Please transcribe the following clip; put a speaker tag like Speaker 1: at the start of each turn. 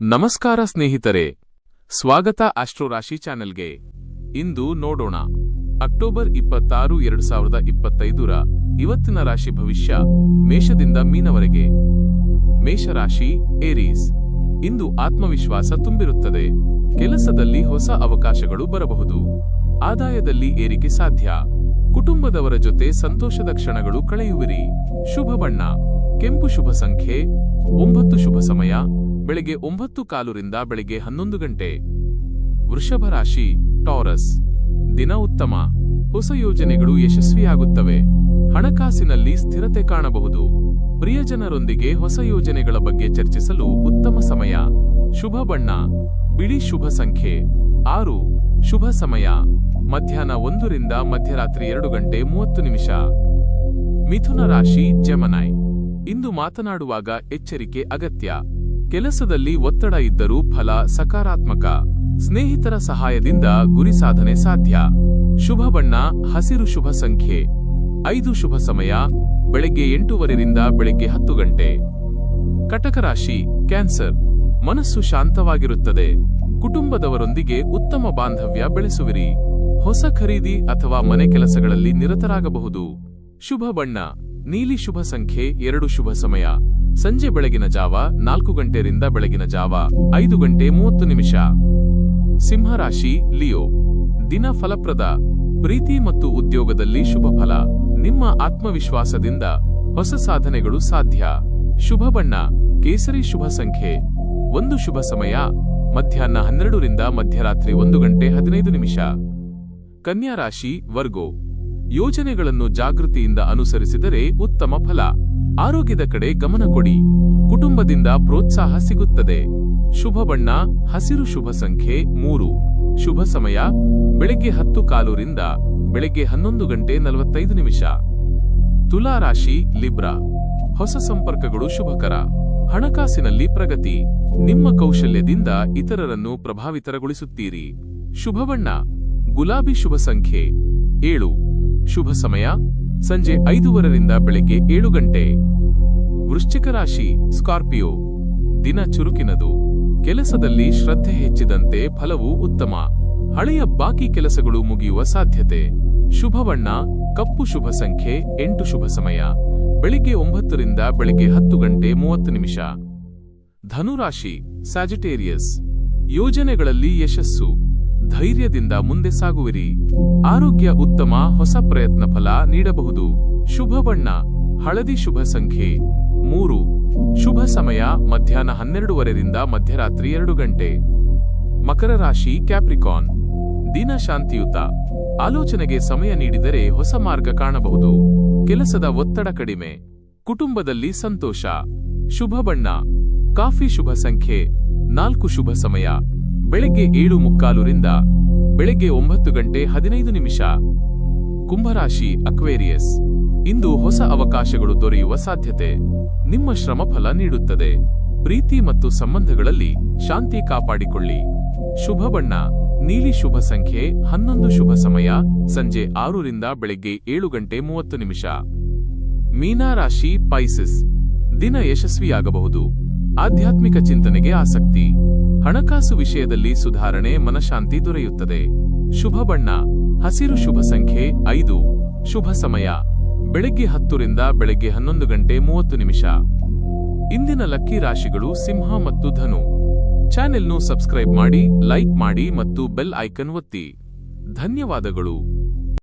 Speaker 1: ನಮಸ್ಕಾರ ಸ್ನೇಹಿತರೆ, ಸ್ವಾಗತ ಆಸ್ಟ್ರೋ ರಾಶಿ ಚಾನೆಲ್ಗೆ. ಇಂದು ನೋಡೋಣ ಅಕ್ಟೋಬರ್ 26, 2025 ಇವತ್ತಿನ ರಾಶಿ ಭವಿಷ್ಯ ಮೇಷದಿಂದ ಮೀನವರೆಗೆ. ಮೇಷರಾಶಿ ಏರೀಸ್. ಇಂದು ಆತ್ಮವಿಶ್ವಾಸ ತುಂಬಿರುತ್ತದೆ. ಕೆಲಸದಲ್ಲಿ ಹೊಸ ಅವಕಾಶಗಳು ಬರಬಹುದು. ಆದಾಯದಲ್ಲಿ ಏರಿಕೆ ಸಾಧ್ಯ. ಕುಟುಂಬದವರ ಜೊತೆ ಸಂತೋಷದ ಕ್ಷಣಗಳು ಕಳೆಯುವಿರಿ. ಶುಭ ಬಣ್ಣ ಕೆಂಪು. ಶುಭ ಸಂಖ್ಯೆ 9. ಶುಭ ಸಮಯ ಬೆಳಗ್ಗೆ 9:15 ರಿಂದ ಬೆಳಗ್ಗೆ 11 ಗಂಟೆ. ವೃಷಭ ರಾಶಿ ಟಾರಸ್. ದಿನ ಉತ್ತಮ. ಹೊಸ ಯೋಜನೆಗಳು ಯಶಸ್ವಿಯಾಗುತ್ತವೆ. ಹಣಕಾಸಿನಲ್ಲಿ ಸ್ಥಿರತೆ ಕಾಣಬಹುದು. ಪ್ರಿಯಜನರೊಂದಿಗೆ ಹೊಸ ಯೋಜನೆಗಳ ಬಗ್ಗೆ ಚರ್ಚಿಸಲು ಉತ್ತಮ ಸಮಯ. ಶುಭ ಬಣ್ಣ ಬಿಳಿ. ಶುಭ ಸಂಖ್ಯೆ 6. ಶುಭ ಸಮಯ ಮಧ್ಯಾಹ್ನ 1 ರಿಂದ ಮಧ್ಯರಾತ್ರಿ 2 ಗಂಟೆ 30 ನಿಮಿಷ. ಮಿಥುನ ರಾಶಿ ಜೆಮಿನಿ. ಇಂದು ಮಾತನಾಡುವಾಗ ಎಚ್ಚರಿಕೆ ಅಗತ್ಯ. ಕೆಲಸದಲ್ಲಿ ಒತ್ತಡ ಇದ್ದರೂ ಫಲ ಸಕಾರಾತ್ಮಕ. ಸ್ನೇಹಿತರ ಸಹಾಯದಿಂದ ಗುರಿ ಸಾಧನೆ ಸಾಧ್ಯ. ಶುಭ ಬಣ್ಣ ಹಸಿರು. ಶುಭ ಸಂಖ್ಯೆ 5. ಶುಭ ಸಮಯ ಬೆಳಗ್ಗೆ 8:15 ರಿಂದ ಬೆಳಗ್ಗೆ 10 ಗಂಟೆ. ಕಟಕ ರಾಶಿ ಕ್ಯಾನ್ಸರ್. ಮನಸ್ಸು ಶಾಂತವಾಗಿರುತ್ತದೆ. ಕುಟುಂಬದವರೊಂದಿಗೆ ಉತ್ತಮ ಬಾಂಧವ್ಯ ಬೆಳೆಸುವಿರಿ. ಹೊಸ ಖರೀದಿ ಅಥವಾ ಮನೆ ಕೆಲಸಗಳಲ್ಲಿ ನಿರತರಾಗಬಹುದು. ಶುಭ ಬಣ್ಣ ನೀಲಿ. ಶುಭ ಸಂಖ್ಯೆ 2. ಶುಭ ಸಮಯ ಸಂಜೆ ಬೆಳಗಿನ ಜಾವ 4 ಗಂಟೆ ರಿಂದ ಬೆಳಗಿನ ಜಾವ 5 ಗಂಟೆ 30 ನಿಮಿಷ. ಸಿಂಹರಾಶಿ ಲಿಯೋ. ದಿನ ಫಲಪ್ರದ. ಪ್ರೀತಿ ಮತ್ತು ಉದ್ಯೋಗದಲ್ಲಿ ಶುಭ ಫಲ. ನಿಮ್ಮ ಆತ್ಮವಿಶ್ವಾಸದಿಂದ ಹೊಸ ಸಾಧನೆಗಳು ಸಾಧ್ಯ. ಶುಭ ಬಣ್ಣ ಕೇಸರಿ. ಶುಭ ಸಂಖ್ಯೆ 1. ಶುಭ ಸಮಯ ಮಧ್ಯಾಹ್ನ 12 ರಿಂದ ಮಧ್ಯರಾತ್ರಿ 1 ಗಂಟೆ 15 ನಿಮಿಷ. ಕನ್ಯಾ ರಾಶಿ ವರ್ಗೋ. ಯೋಜನೆಗಳನ್ನು ಜಾಗೃತಿಯಿಂದ ಅನುಸರಿಸಿದರೆ ಉತ್ತಮ ಫಲ. ಆರೋಗ್ಯದ ಕಡೆ ಗಮನ ಕೊಡಿ. ಕುಟುಂಬದಿಂದ ಪ್ರೋತ್ಸಾಹ ಸಿಗುತ್ತದೆ. ಶುಭ ಬಣ್ಣ ಹಸಿರು. ಶುಭ ಸಂಖ್ಯೆ 3. ಶುಭ ಸಮಯ ಬೆಳಗ್ಗೆ 10:15 ರಿಂದ ಬೆಳಗ್ಗೆ 11 ಗಂಟೆ 45 ನಿಮಿಷ. ತುಲಾ ರಾಶಿ ಲಿಬ್ರಾ. ಹೊಸ ಸಂಪರ್ಕಗಳು ಶುಭಕರ. ಹಣಕಾಸಿನಲ್ಲಿ ಪ್ರಗತಿ. ನಿಮ್ಮ ಕೌಶಲ್ಯದಿಂದ ಇತರರನ್ನು ಪ್ರಭಾವಿತಗೊಳಿಸುತ್ತೀರಿ. ಶುಭ ಬಣ್ಣ ಗುಲಾಬಿ. ಶುಭ ಸಂಖ್ಯೆ 7. ಶುಭ ಸಮಯ ಸಂಜೆ 5:15 ರಿಂದ ಬೆಳಗ್ಗೆ 7 ಗಂಟೆ. ವೃಶ್ಚಿಕ ರಾಶಿ ಸ್ಕಾರ್ಪಿಯೋ. ದಿನ ಚುರುಕಿನದು. ಕೆಲಸದಲ್ಲಿ ಶ್ರದ್ಧೆ ಹೆಚ್ಚಿದಂತೆ ಫಲವು ಉತ್ತಮ. ಹಳೆಯ ಬಾಕಿ ಕೆಲಸಗಳು ಮುಗಿಯುವ ಸಾಧ್ಯತೆ. ಶುಭ ಬಣ್ಣ ಕಪ್ಪು. ಶುಭ ಸಂಖ್ಯೆ 8. ಶುಭ ಸಮಯ ಬೆಳಿಗ್ಗೆ 9 ರಿಂದ ಬೆಳಗ್ಗೆ 10 ಗಂಟೆ 30 ನಿಮಿಷ. ಧನುರಾಶಿ ಸ್ಯಾಜಿಟೇರಿಯಸ್. ಯೋಜನೆಗಳಲ್ಲಿ ಯಶಸ್ಸು. ಧೈರ್ಯದಿಂದ ಮುಂದೆ ಸಾಗುವಿರಿ. ಆರೋಗ್ಯ ಉತ್ತಮ. ಹೊಸ ಪ್ರಯತ್ನ ಫಲ ನೀಡಬಹುದು. ಶುಭ ಬಣ್ಣ ಹಳದಿ. ಶುಭ ಸಂಖ್ಯೆ 3. ಶುಭ ಸಮಯ ಮಧ್ಯಾಹ್ನ 12:15 ರಿಂದ ಮಧ್ಯರಾತ್ರಿ 2 ಗಂಟೆ. ಮಕರ ರಾಶಿ ಕ್ಯಾಪ್ರಿಕಾನ್. ದಿನ ಶಾಂತಿಯುತ. ಆಲೋಚನೆಗೆ ಸಮಯ ನೀಡಿದರೆ ಹೊಸ ಮಾರ್ಗ ಕಾಣಬಹುದು. ಕೆಲಸದ ಒತ್ತಡ ಕಡಿಮೆ. ಕುಟುಂಬದಲ್ಲಿ ಸಂತೋಷ. ಶುಭ ಬಣ್ಣ ಕಾಫಿ. ಶುಭ ಸಂಖ್ಯೆ 4. ಶುಭ ಸಮಯ ಬೆಳಗ್ಗೆ 7:15 ರಿಂದ ಬೆಳಗ್ಗೆ 9 ಗಂಟೆ 15 ನಿಮಿಷ. ಕುಂಭರಾಶಿ ಅಕ್ವೇರಿಯಸ್. ಇಂದು ಹೊಸ ಅವಕಾಶಗಳು ದೊರೆಯುವ ಸಾಧ್ಯತೆ. ನಿಮ್ಮ ಶ್ರಮ ಫಲ ನೀಡುತ್ತದೆ. ಪ್ರೀತಿ ಮತ್ತು ಸಂಬಂಧಗಳಲ್ಲಿ ಶಾಂತಿ ಕಾಪಾಡಿಕೊಳ್ಳಿ. ಶುಭ ಬಣ್ಣ ನೀಲಿ. ಶುಭ ಸಂಖ್ಯೆ 11. ಶುಭ ಸಮಯ ಸಂಜೆ 6 ರಿಂದ ಬೆಳಗ್ಗೆ 7 ಗಂಟೆ 30 ನಿಮಿಷ. ಮೀನಾ ರಾಶಿ ಪೈಸಿಸ್. ದಿನ ಯಶಸ್ವಿಯಾಗಬಹುದು. ಆಧ್ಯಾತ್ಮಿಕ ಚಿಂತನೆಗೆ ಆಸಕ್ತಿ. ಹಣಕಾಸು ವಿಷಯದಲ್ಲಿ ಸುಧಾರಣೆ. ಮನಶಾಂತಿ ದೊರೆಯುತ್ತದೆ. ಶುಭ ಬಣ್ಣ ಹಸಿರು. ಶುಭ ಸಂಖ್ಯೆ 5. ಶುಭ ಸಮಯ ಬೆಳಗ್ಗೆ 10 ರಿಂದ ಬೆಳಗ್ಗೆ 11 ಗಂಟೆ 30 ನಿಮಿಷ. ಇಂದಿನ ಲಕ್ಕಿ ರಾಶಿಗಳು ಸಿಂಹ ಮತ್ತು ಧನು. ಚಾನೆಲ್ನು ಸಬ್ಸ್ಕ್ರೈಬ್ ಮಾಡಿ, ಲೈಕ್ ಮಾಡಿ ಮತ್ತು ಬೆಲ್ ಐಕನ್ ಒತ್ತಿ. ಧನ್ಯವಾದಗಳು.